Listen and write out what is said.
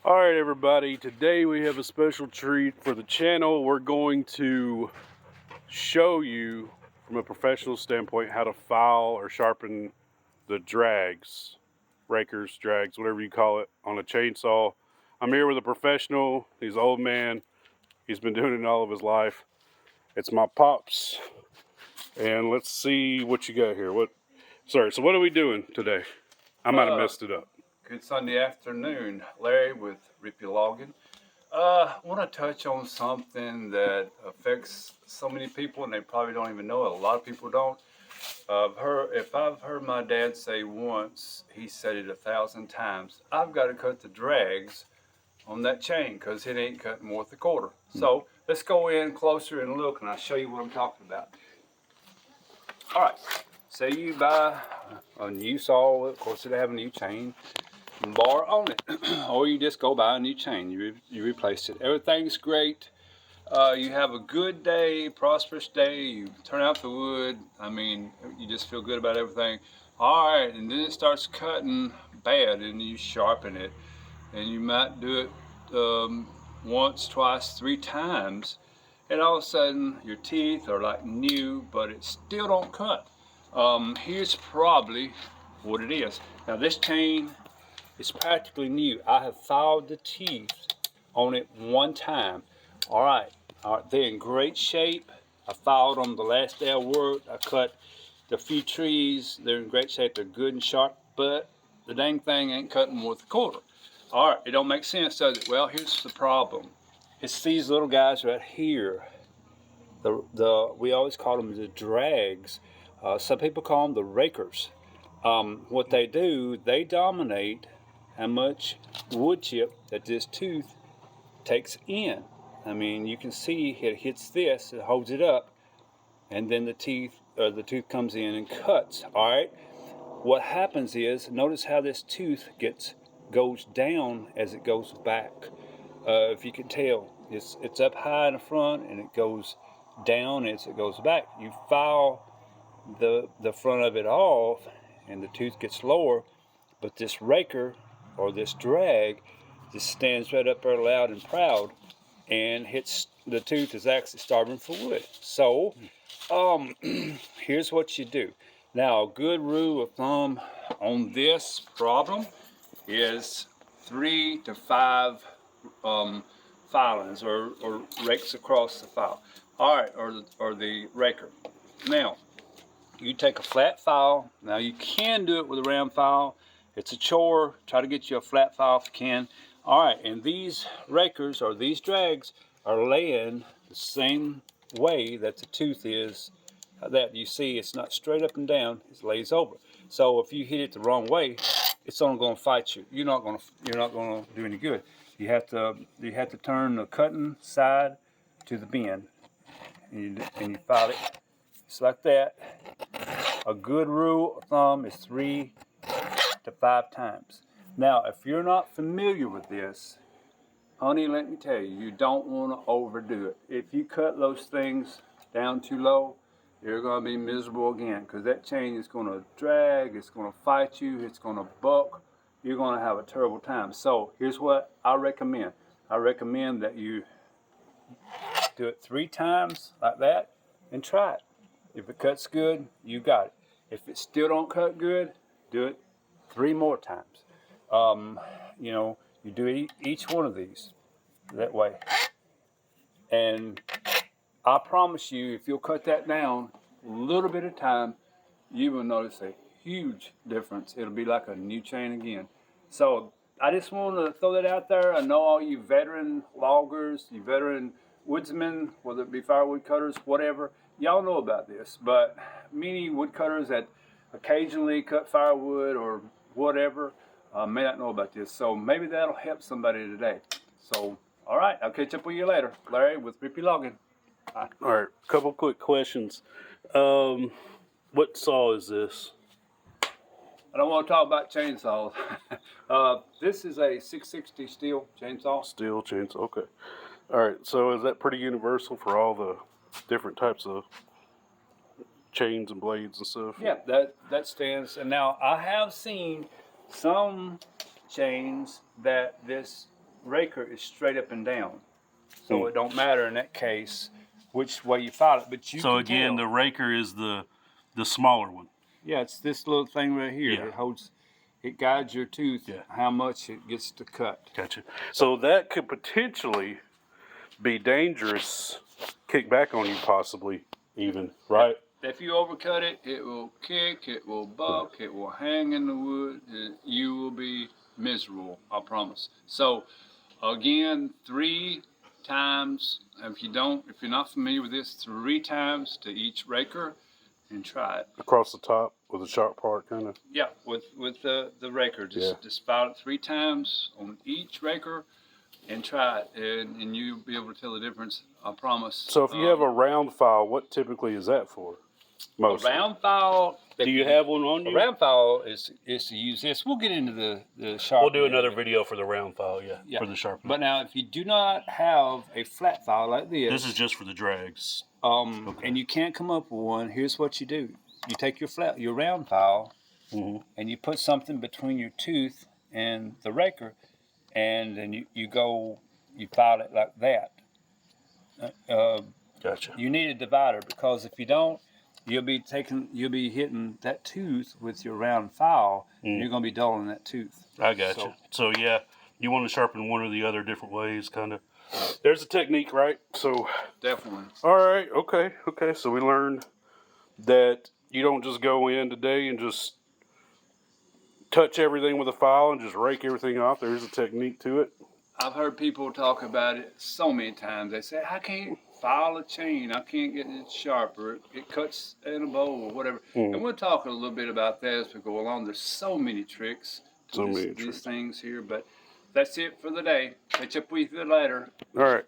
All right, everybody, today we have a special treat for the channel. We're going to show you from a professional standpoint how to file or sharpen the drags, rakers, drags, whatever you call it, on a chainsaw. I'm here with a professional. He's an old man. He's been doing it all of his life. It's my pops. And let's see what you got here. So what are we doing today? I might have messed it up. Good Sunday afternoon, Larry with Rippy Logging. I want to touch on something that affects so many people, and they probably don't even know it. A lot of people don't. If I've heard my dad say once, he said it 1,000 times, I've got to cut the drags on that chain because it ain't cutting worth a quarter. So let's go in closer and look, and I'll show you what I'm talking about. All right, say you buy a new saw, of course it'll have a new chain bar on it, or you just go buy a new chain. You replace it. Everything's great. You have a good day, prosperous day. You turn out the wood. I mean, you just feel good about everything. All right, and then it starts cutting bad, and you sharpen it, and you might do it once, twice, 3 times, and all of a sudden your teeth are like new, but it still don't cut. Here's probably what it is. Now this chain, it's practically new. I have filed the teeth on it one time. All right, they're in great shape. I filed them the last day I worked. I cut the few trees. They're in great shape. They're good and sharp, but the dang thing ain't cutting worth a quarter. All right, it don't make sense, does it? Well, here's the problem. It's these little guys right here. We always call them the drags. Some people call them the rakers. What they do, they dominate how much wood chip that this tooth takes in. I mean, you can see it hits this, it holds it up, and then the tooth comes in and cuts. All right. What happens is, notice how this tooth goes down as it goes back. If you can tell, it's up high in the front and it goes down as it goes back. You file the front of it off, and the tooth gets lower, but this raker or this drag just stands right up there loud and proud and hits the tooth is actually starving for wood. So here's what you do. Now, a good rule of thumb on this problem is 3 to 5 filings or rakes across the file. All right, or the raker. Now, you take a flat file. Now, you can do it with a round file. It's a chore. Try to get you a flat file if you can. All right, and these rakers or these drags are laying the same way that the tooth is. That you see, it's not straight up and down. It lays over. So if you hit it the wrong way, it's only going to fight you. You're not going to do any good. You have to turn the cutting side to the bend, and you file it just like that. A good rule of thumb is 3 to 5 times. Now, if you're not familiar with this, honey, let me tell you, you don't want to overdo it. If you cut those things down too low, you're going to be miserable again, because that chain is going to drag, it's going to fight you, it's going to buck. You're going to have a terrible time. So here's what I recommend. I recommend that you do it 3 times like that and try it. If it cuts good, you got it. If it still don't cut good, do it 3 more times. You do each one of these that way. And I promise you, if you'll cut that down a little bit of time, you will notice a huge difference. It'll be like a new chain again. So I just want to throw that out there. I know all you veteran loggers, you veteran woodsmen, whether it be firewood cutters, whatever, y'all know about this. But many woodcutters that occasionally cut firewood or whatever may not know about this. So maybe that'll help somebody today. So, all right, I'll catch up with you later. Larry with Rippy Logging. All right, a couple quick questions. What saw is this? I don't want to talk about chainsaws. This is a 660 steel chainsaw. Steel chainsaw, okay. All right, so is that pretty universal for all the different types of chains and blades and stuff? Yeah, that stands. And now I have seen some chains that this raker is straight up and down, so it don't matter in that case which way you file it. But you So can again, tell. the raker is the smaller one. Yeah, it's this little thing right here. Yeah. It holds, it guides your tooth, Yeah. how much it gets to cut. Gotcha. So that could potentially be dangerous, kick back on you possibly even, right? If you overcut it, it will kick, it will buck, it will hang in the wood, and you will be miserable, I promise. So again, 3 times, if you're not familiar with this, 3 times to each raker, and try it. Across the top with the sharp part, kind of. Yeah, with the raker, just file it 3 times on each raker, and try it, and you'll be able to tell the difference, I promise. So if you have a round file, what typically is that for? Mostly. A round file. Do you have one on A you? round file is to use this. We'll get into the sharp. We'll do another video for the round file, yeah. For the sharpening. But now, if you do not have a flat file like This is just for the drags. and you can't come up with one, here's what you do: you take your round file, and you put something between your tooth and the raker, and then you file it like that. Gotcha. You need a divider, because if you don't, you'll be hitting that tooth with your round file, and you're going to be dulling that tooth. I gotcha. So yeah, you want to sharpen one or the other different ways, kind of. There's a technique, right? So Definitely. all right, okay. So we learned that you don't just go in today and just touch everything with a file and just rake everything off. There's a technique to it. I've heard people talk about it so many times. They say, I can't file a chain. I can't get it sharper. It cuts in a bowl or whatever. And we'll talk a little bit about that as we go along. There's so many tricks to these things here. But that's it for the day. Catch up with you later. All right.